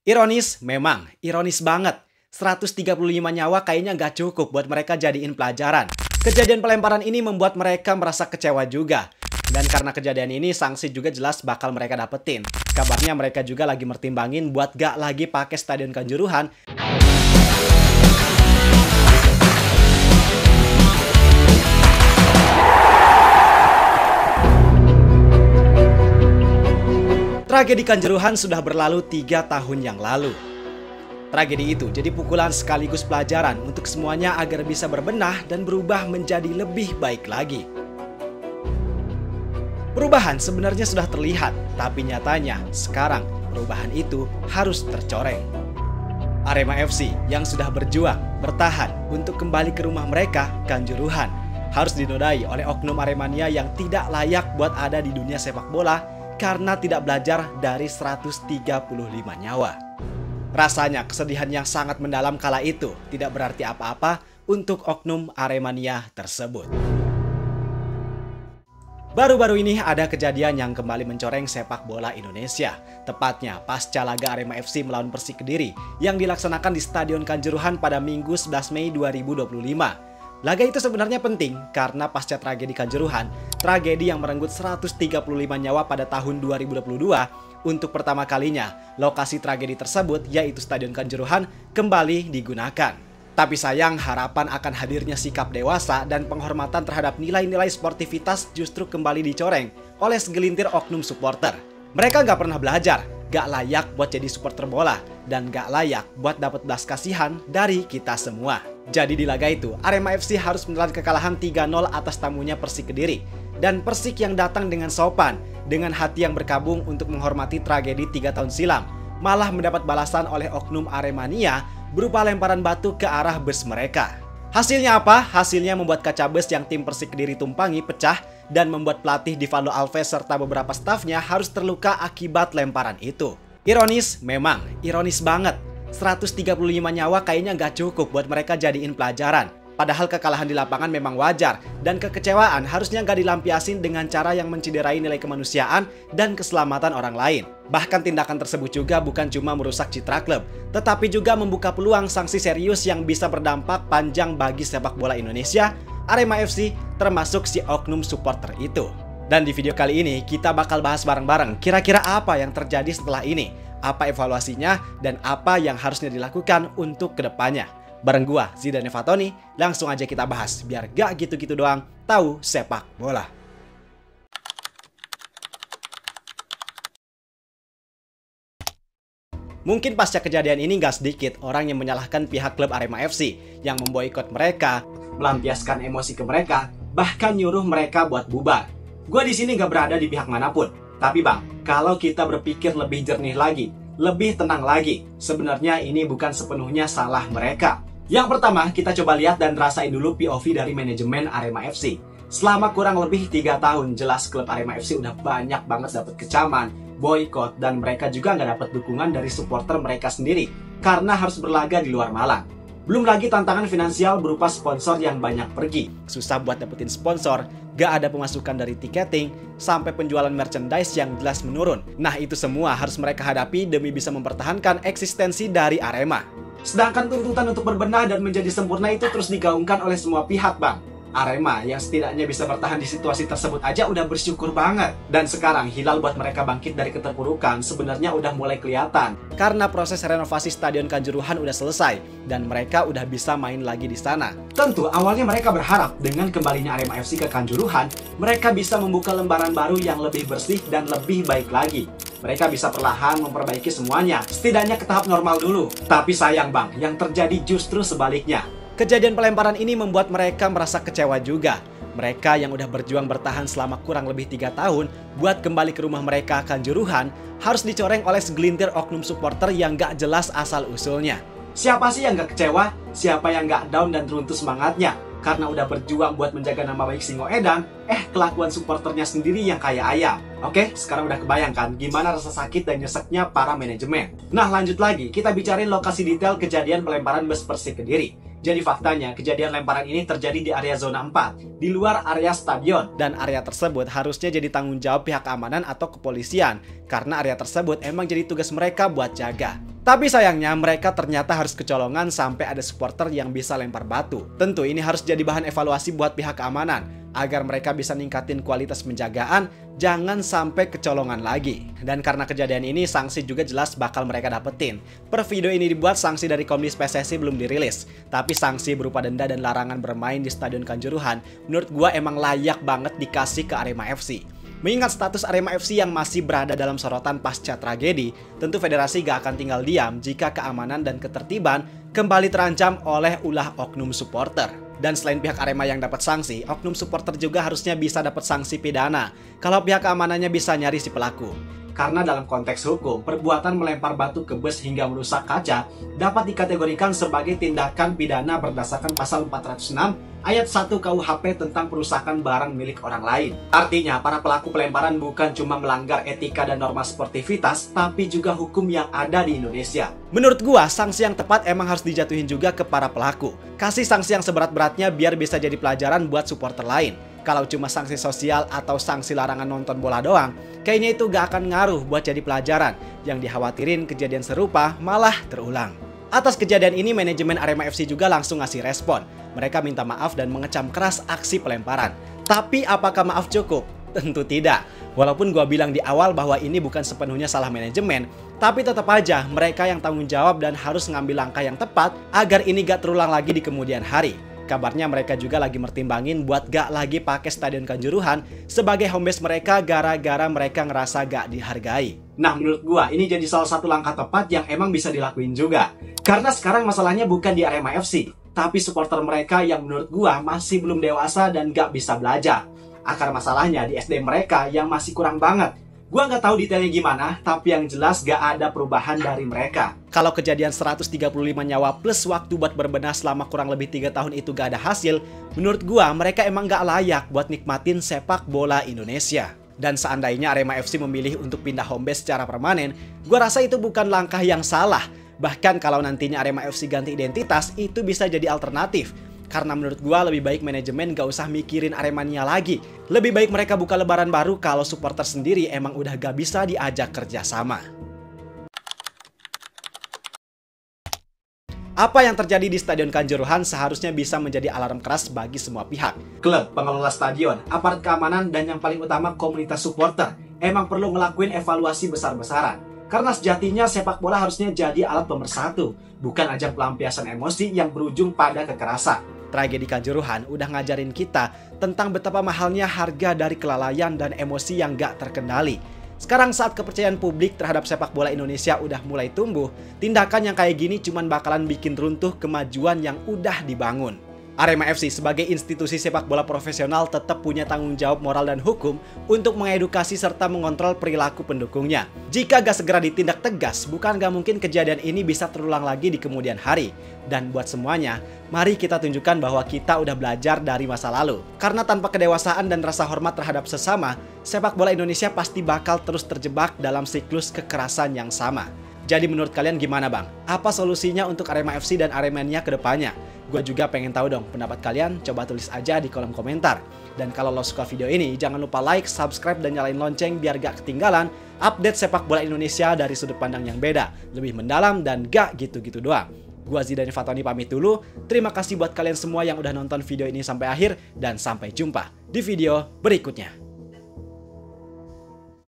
Ironis, memang. Ironis banget. 135 nyawa kayaknya nggak cukup buat mereka jadiin pelajaran. Kejadian pelemparan ini membuat mereka merasa kecewa juga. Dan karena kejadian ini, sanksi juga jelas bakal mereka dapetin. Kabarnya mereka juga lagi mertimbangin buat gak lagi pakai Stadion Kanjuruhan. Tragedi Kanjuruhan sudah berlalu 3 tahun yang lalu. Tragedi itu jadi pukulan sekaligus pelajaran untuk semuanya agar bisa berbenah dan berubah menjadi lebih baik lagi. Perubahan sebenarnya sudah terlihat, tapi nyatanya sekarang perubahan itu harus tercoreng. Arema FC yang sudah berjuang, bertahan untuk kembali ke rumah mereka, Kanjuruhan, harus dinodai oleh oknum Aremania yang tidak layak buat ada di dunia sepak bola karena tidak belajar dari 135 nyawa. Rasanya kesedihan yang sangat mendalam kala itu tidak berarti apa-apa untuk oknum Aremania tersebut. Baru-baru ini ada kejadian yang kembali mencoreng sepak bola Indonesia. Tepatnya pasca laga Arema FC melawan Persik Kediri yang dilaksanakan di Stadion Kanjuruhan pada Minggu 11 Mei 2025. Laga itu sebenarnya penting karena pasca tragedi Kanjuruhan, tragedi yang merenggut 135 nyawa pada tahun 2022, untuk pertama kalinya lokasi tragedi tersebut yaitu Stadion Kanjuruhan kembali digunakan. Tapi sayang, harapan akan hadirnya sikap dewasa dan penghormatan terhadap nilai-nilai sportivitas justru kembali dicoreng oleh segelintir oknum supporter. Mereka nggak pernah belajar, nggak layak buat jadi supporter bola, dan nggak layak buat dapat belas kasihan dari kita semua. Jadi di laga itu, Arema FC harus menelan kekalahan 3-0 atas tamunya Persik Kediri. Dan Persik yang datang dengan sopan, dengan hati yang berkabung untuk menghormati tragedi 3 tahun silam, malah mendapat balasan oleh oknum Aremania berupa lemparan batu ke arah bus mereka. Hasilnya apa? Hasilnya membuat kaca bus yang tim Persik Kediri tumpangi pecah dan membuat pelatih Divaldo Alves serta beberapa stafnya harus terluka akibat lemparan itu. Ironis, memang. Ironis banget. 135 nyawa kayaknya nggak cukup buat mereka jadiin pelajaran. Padahal kekalahan di lapangan memang wajar, dan kekecewaan harusnya nggak dilampiasin dengan cara yang menciderai nilai kemanusiaan dan keselamatan orang lain. Bahkan tindakan tersebut juga bukan cuma merusak citra klub, tetapi juga membuka peluang sanksi serius yang bisa berdampak panjang bagi sepak bola Indonesia, Arema FC, termasuk si oknum supporter itu. Dan di video kali ini kita bakal bahas bareng-bareng kira-kira apa yang terjadi setelah ini, apa evaluasinya, dan apa yang harusnya dilakukan untuk kedepannya. Bareng gua, Zidane Fatoni, langsung aja kita bahas, biar gak gitu-gitu doang tahu sepak bola. Mungkin pasca kejadian ini gak sedikit orang yang menyalahkan pihak klub Arema FC yang memboikot mereka, melampiaskan emosi ke mereka, bahkan nyuruh mereka buat bubar. Gua di sini gak berada di pihak manapun. Tapi bang, kalau kita berpikir lebih jernih lagi, lebih tenang lagi, sebenarnya ini bukan sepenuhnya salah mereka. Yang pertama, kita coba lihat dan rasain dulu POV dari manajemen Arema FC. Selama kurang lebih 3 tahun, jelas klub Arema FC udah banyak banget dapat kecaman, boykot, dan mereka juga nggak dapat dukungan dari supporter mereka sendiri karena harus berlaga di luar Malang. Belum lagi tantangan finansial berupa sponsor yang banyak pergi. Susah buat dapetin sponsor, gak ada pemasukan dari tiketing, sampai penjualan merchandise yang jelas menurun. Nah itu semua harus mereka hadapi demi bisa mempertahankan eksistensi dari Arema. Sedangkan tuntutan untuk berbenah dan menjadi sempurna itu terus digaungkan oleh semua pihak bang. Arema yang setidaknya bisa bertahan di situasi tersebut aja udah bersyukur banget. Dan sekarang hilal buat mereka bangkit dari keterpurukan sebenarnya udah mulai kelihatan. Karena proses renovasi Stadion Kanjuruhan udah selesai dan mereka udah bisa main lagi di sana. Tentu awalnya mereka berharap dengan kembalinya Arema FC ke Kanjuruhan, mereka bisa membuka lembaran baru yang lebih bersih dan lebih baik lagi. Mereka bisa perlahan memperbaiki semuanya, setidaknya ke tahap normal dulu. Tapi sayang bang, yang terjadi justru sebaliknya. Kejadian pelemparan ini membuat mereka merasa kecewa juga. Mereka yang udah berjuang bertahan selama kurang lebih 3 tahun buat kembali ke rumah mereka Kanjuruhan harus dicoreng oleh segelintir oknum supporter yang gak jelas asal-usulnya. Siapa sih yang gak kecewa? Siapa yang gak down dan runtuh semangatnya? Karena udah berjuang buat menjaga nama baik Singoedan, kelakuan supporternya sendiri yang kayak ayam. Oke, sekarang udah kebayangkan gimana rasa sakit dan nyeseknya para manajemen. Nah lanjut lagi, kita bicarain lokasi detail kejadian pelemparan bus Persik Kediri. Jadi faktanya, kejadian lemparan ini terjadi di area zona 4, di luar area stadion. Dan area tersebut harusnya jadi tanggung jawab pihak keamanan atau kepolisian, karena area tersebut emang jadi tugas mereka buat jaga. Tapi sayangnya mereka ternyata harus kecolongan sampai ada supporter yang bisa lempar batu. Tentu ini harus jadi bahan evaluasi buat pihak keamanan, agar mereka bisa ningkatin kualitas penjagaan, jangan sampai kecolongan lagi. Dan karena kejadian ini, sanksi juga jelas bakal mereka dapetin. Per video ini dibuat, sanksi dari Komdis PSSI belum dirilis, tapi sanksi berupa denda dan larangan bermain di Stadion Kanjuruhan menurut gua emang layak banget dikasih ke Arema FC. Mengingat status Arema FC yang masih berada dalam sorotan pasca tragedi, tentu federasi gak akan tinggal diam jika keamanan dan ketertiban kembali terancam oleh ulah oknum supporter. Dan selain pihak Arema yang dapat sanksi, oknum supporter juga harusnya bisa dapat sanksi pidana kalau pihak keamanannya bisa nyari si pelaku. Karena dalam konteks hukum, perbuatan melempar batu ke bus hingga merusak kaca dapat dikategorikan sebagai tindakan pidana berdasarkan pasal 406 ayat 1 KUHP tentang perusakan barang milik orang lain. Artinya, para pelaku pelemparan bukan cuma melanggar etika dan norma sportivitas, tapi juga hukum yang ada di Indonesia. Menurut gua, sanksi yang tepat emang harus dijatuhin juga ke para pelaku. Kasih sanksi yang seberat-beratnya biar bisa jadi pelajaran buat supporter lain. Kalau cuma sanksi sosial atau sanksi larangan nonton bola doang, kayaknya itu gak akan ngaruh buat jadi pelajaran. Yang dikhawatirin kejadian serupa malah terulang. Atas kejadian ini, manajemen Arema FC juga langsung ngasih respon. Mereka minta maaf dan mengecam keras aksi pelemparan. Tapi apakah maaf cukup? Tentu tidak. Walaupun gua bilang di awal bahwa ini bukan sepenuhnya salah manajemen, tapi tetap aja mereka yang tanggung jawab dan harus ngambil langkah yang tepat agar ini gak terulang lagi di kemudian hari. Kabarnya mereka juga lagi mertimbangin buat gak lagi pakai Stadion Kanjuruhan sebagai home base mereka gara-gara mereka ngerasa gak dihargai. Nah, menurut gua ini jadi salah satu langkah tepat yang emang bisa dilakuin juga. Karena sekarang masalahnya bukan di Arema FC, tapi supporter mereka yang menurut gua masih belum dewasa dan gak bisa belajar. Akar masalahnya di SD mereka yang masih kurang banget. Gua nggak tahu detailnya gimana, tapi yang jelas gak ada perubahan dari mereka. Kalau kejadian 135 nyawa plus waktu buat berbenah selama kurang lebih 3 tahun itu gak ada hasil, menurut gua mereka emang gak layak buat nikmatin sepak bola Indonesia. Dan seandainya Arema FC memilih untuk pindah home base secara permanen, gua rasa itu bukan langkah yang salah. Bahkan kalau nantinya Arema FC ganti identitas, itu bisa jadi alternatif. Karena menurut gua lebih baik manajemen gak usah mikirin Aremania lagi. Lebih baik mereka buka lebaran baru kalau supporter sendiri emang udah gak bisa diajak kerjasama. Apa yang terjadi di Stadion Kanjuruhan seharusnya bisa menjadi alarm keras bagi semua pihak. Klub, pengelola stadion, aparat keamanan, dan yang paling utama komunitas supporter emang perlu ngelakuin evaluasi besar-besaran. Karena sejatinya sepak bola harusnya jadi alat pemersatu, bukan ajang pelampiasan emosi yang berujung pada kekerasan. Tragedi Kanjuruhan udah ngajarin kita tentang betapa mahalnya harga dari kelalaian dan emosi yang gak terkendali. Sekarang saat kepercayaan publik terhadap sepak bola Indonesia udah mulai tumbuh, tindakan yang kayak gini cuman bakalan bikin runtuh kemajuan yang udah dibangun. Arema FC sebagai institusi sepak bola profesional tetap punya tanggung jawab moral dan hukum untuk mengedukasi serta mengontrol perilaku pendukungnya. Jika gak segera ditindak tegas, bukan gak mungkin kejadian ini bisa terulang lagi di kemudian hari. Dan buat semuanya, mari kita tunjukkan bahwa kita udah belajar dari masa lalu. Karena tanpa kedewasaan dan rasa hormat terhadap sesama, sepak bola Indonesia pasti bakal terus terjebak dalam siklus kekerasan yang sama. Jadi menurut kalian gimana bang? Apa solusinya untuk Arema FC dan Aremania ke depannya? Gue juga pengen tahu dong pendapat kalian, coba tulis aja di kolom komentar. Dan kalau lo suka video ini, jangan lupa like, subscribe, dan nyalain lonceng biar gak ketinggalan update sepak bola Indonesia dari sudut pandang yang beda, lebih mendalam dan gak gitu-gitu doang. Gue Zidane Fatoni pamit dulu, terima kasih buat kalian semua yang udah nonton video ini sampai akhir, dan sampai jumpa di video berikutnya.